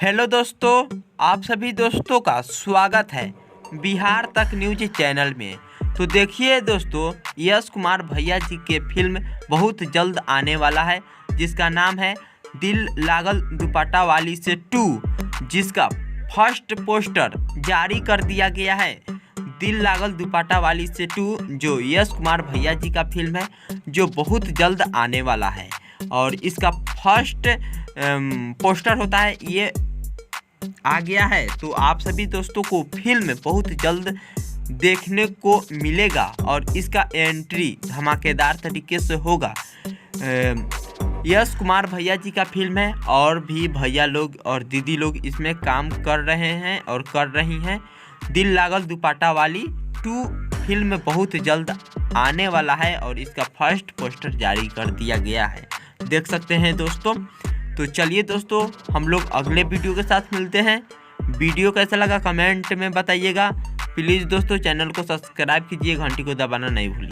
Hello दोस्तों, आप सभी दोस्तों का स्वागत है बिहार तक न्यूज चैनल में। तो देखिए दोस्तों, यश कुमार भैया जी के फिल्म बहुत जल्द आने वाला है जिसका नाम है दिल लागल दुपट्टा वाली से 2, जिसका फर्स्ट पोस्टर जारी कर दिया गया है। दिल लागल दुपट्टा वाली से 2 जो यश कुमार भैया जी का फिल्म है, जो बहुत जल्द आने वाला है और इसका फर्स्ट पोस्टर होता है, ये आ गया है। तो आप सभी दोस्तों को फिल्म बहुत जल्द देखने को मिलेगा और इसका एंट्री धमाकेदार तरीके से होगा। यश कुमार भैया जी का फिल्म है और भी भैया लोग और दीदी लोग इसमें काम कर रहे हैं और कर रही हैं। दिल लागल दुपट्टा वाली 2 फिल्म बहुत जल्द आने वाला है और इसका फर्स्ट पोस्टर जारी कर दिया गया है, देख सकते हैं दोस्तों। तो चलिए दोस्तों, हम लोग अगले वीडियो के साथ मिलते हैं। वीडियो कैसा लगा कमेंट में बताइएगा। प्लीज़ दोस्तों, चैनल को सब्सक्राइब कीजिए, घंटी को दबाना नहीं भूलिए।